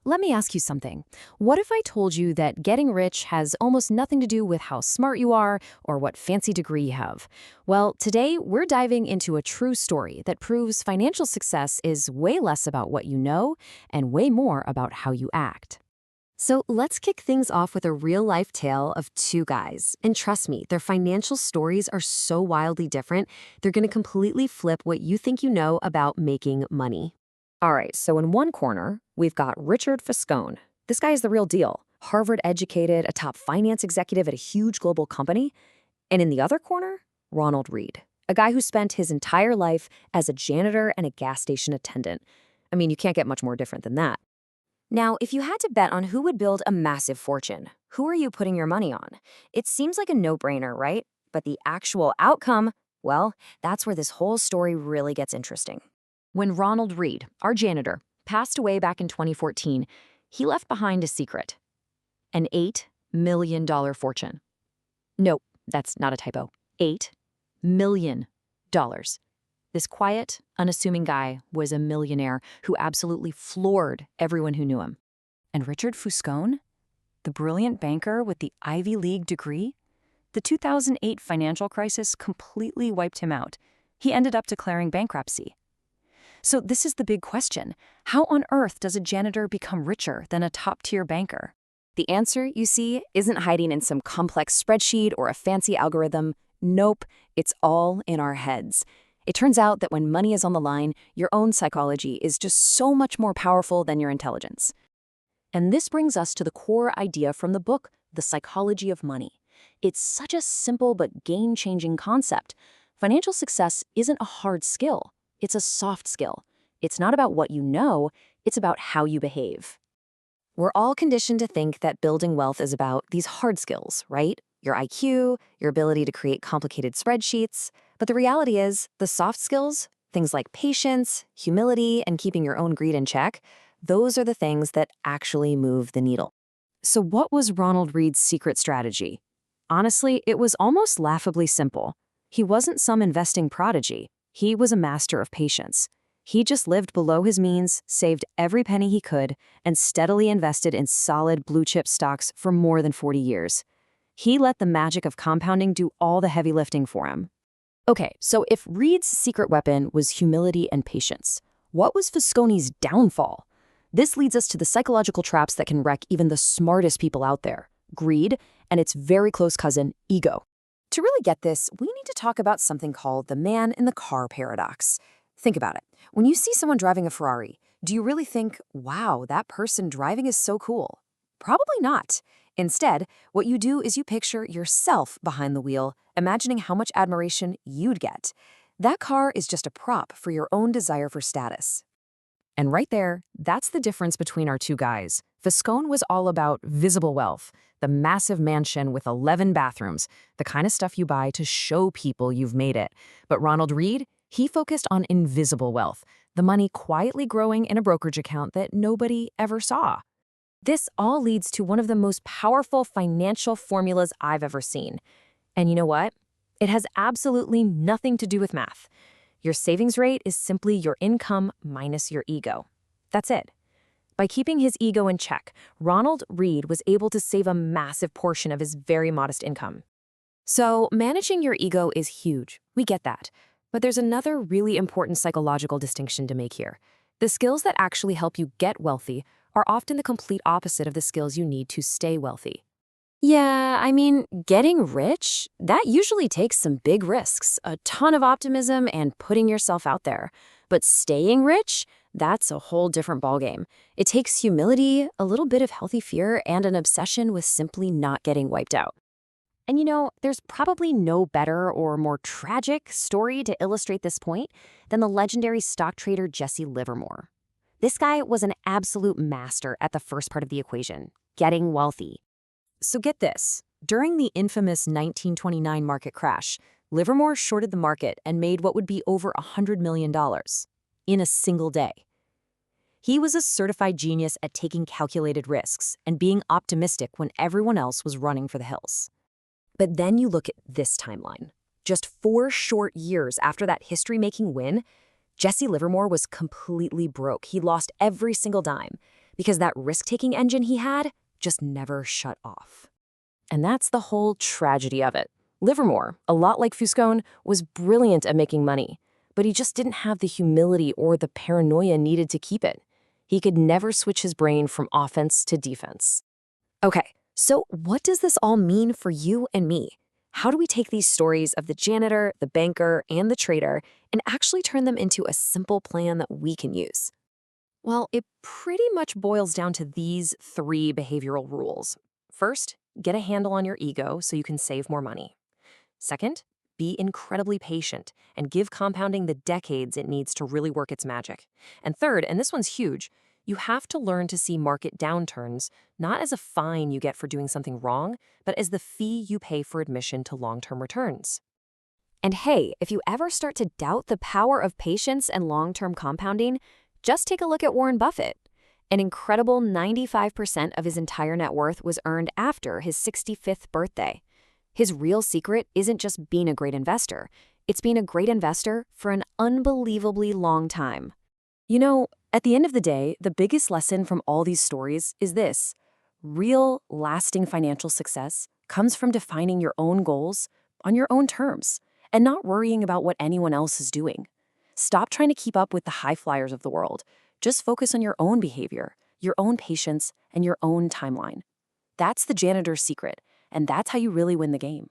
Let me ask you something. What if I told you that getting rich has almost nothing to do with how smart you are or what fancy degree you have? Well, today we're diving into a true story that proves financial success is way less about what you know and way more about how you act. So let's kick things off with a real-life tale of two guys. And trust me, their financial stories are so wildly different, they're going to completely flip what you think you know about making money. All right, so in one corner, we've got Richard Foscone. This guy is the real deal. Harvard educated, a top finance executive at a huge global company. And in the other corner, Ronald Reed, a guy who spent his entire life as a janitor and a gas station attendant. I mean, you can't get much more different than that. Now, if you had to bet on who would build a massive fortune, who are you putting your money on? It seems like a no-brainer, right? But the actual outcome, well, that's where this whole story really gets interesting. When Ronald Reed, our janitor, passed away back in 2014, he left behind a secret: an $8 million fortune. Nope, that's not a typo. $8 million. This quiet, unassuming guy was a millionaire who absolutely floored everyone who knew him. And Richard Foscone, the brilliant banker with the Ivy League degree? The 2008 financial crisis completely wiped him out. He ended up declaring bankruptcy. So this is the big question. How on earth does a janitor become richer than a top-tier banker? The answer, you see, isn't hiding in some complex spreadsheet or a fancy algorithm. Nope, it's all in our heads. It turns out that when money is on the line, your own psychology is just so much more powerful than your intelligence. And this brings us to the core idea from the book, The Psychology of Money. It's such a simple but game-changing concept. Financial success isn't a hard skill. It's a soft skill. It's not about what you know, it's about how you behave. We're all conditioned to think that building wealth is about these hard skills, right? Your IQ, your ability to create complicated spreadsheets. But the reality is, the soft skills, things like patience, humility, and keeping your own greed in check, those are the things that actually move the needle. So what was Ronald Reed's secret strategy? Honestly, it was almost laughably simple. He wasn't some investing prodigy. He was a master of patience. He just lived below his means, saved every penny he could, and steadily invested in solid blue-chip stocks for more than 40 years. He let the magic of compounding do all the heavy lifting for him. Okay, so if Reed's secret weapon was humility and patience, what was Foscone's downfall? This leads us to the psychological traps that can wreck even the smartest people out there: greed and its very close cousin, ego. To really get this, we need to talk about something called the man in the car paradox. Think about it. When you see someone driving a Ferrari, do you really think, wow, that person driving is so cool? Probably not. Instead, what you do is you picture yourself behind the wheel, imagining how much admiration you'd get. That car is just a prop for your own desire for status. And right there, that's the difference between our two guys. Foscone was all about visible wealth, the massive mansion with 11 bathrooms, the kind of stuff you buy to show people you've made it. But Ronald Reed, he focused on invisible wealth, the money quietly growing in a brokerage account that nobody ever saw. This all leads to one of the most powerful financial formulas I've ever seen. And you know what? It has absolutely nothing to do with math. Your savings rate is simply your income minus your ego. That's it. By keeping his ego in check, Ronald Reed was able to save a massive portion of his very modest income. So managing your ego is huge. We get that. But there's another really important psychological distinction to make here. The skills that actually help you get wealthy are often the complete opposite of the skills you need to stay wealthy. Yeah, I mean, getting rich, that usually takes some big risks, a ton of optimism, and putting yourself out there. But staying rich, that's a whole different ballgame. It takes humility, a little bit of healthy fear, and an obsession with simply not getting wiped out. And you know, there's probably no better or more tragic story to illustrate this point than the legendary stock trader Jesse Livermore. This guy was an absolute master at the first part of the equation, getting wealthy. So get this, during the infamous 1929 market crash, Livermore shorted the market and made what would be over $100 million in a single day. He was a certified genius at taking calculated risks and being optimistic when everyone else was running for the hills. But then you look at this timeline. Just 4 short years after that history-making win, Jesse Livermore was completely broke. He lost every single dime because that risk-taking engine he had just never shut off. And that's the whole tragedy of it. Livermore, a lot like Fuscone, was brilliant at making money, but he just didn't have the humility or the paranoia needed to keep it. He could never switch his brain from offense to defense. Okay, so what does this all mean for you and me? How do we take these stories of the janitor, the banker, and the trader and actually turn them into a simple plan that we can use? Well, it pretty much boils down to these 3 behavioral rules. First, get a handle on your ego so you can save more money. Second, be incredibly patient and give compounding the decades it needs to really work its magic. And third, and this one's huge, you have to learn to see market downturns not as a fine you get for doing something wrong, but as the fee you pay for admission to long-term returns. And hey, if you ever start to doubt the power of patience and long-term compounding, just take a look at Warren Buffett. An incredible 95% of his entire net worth was earned after his 65th birthday. His real secret isn't just being a great investor. It's being a great investor for an unbelievably long time. You know, at the end of the day, the biggest lesson from all these stories is this. Real, lasting financial success comes from defining your own goals on your own terms and not worrying about what anyone else is doing. Stop trying to keep up with the high flyers of the world. Just focus on your own behavior, your own patience, and your own timeline. That's the janitor's secret, and that's how you really win the game.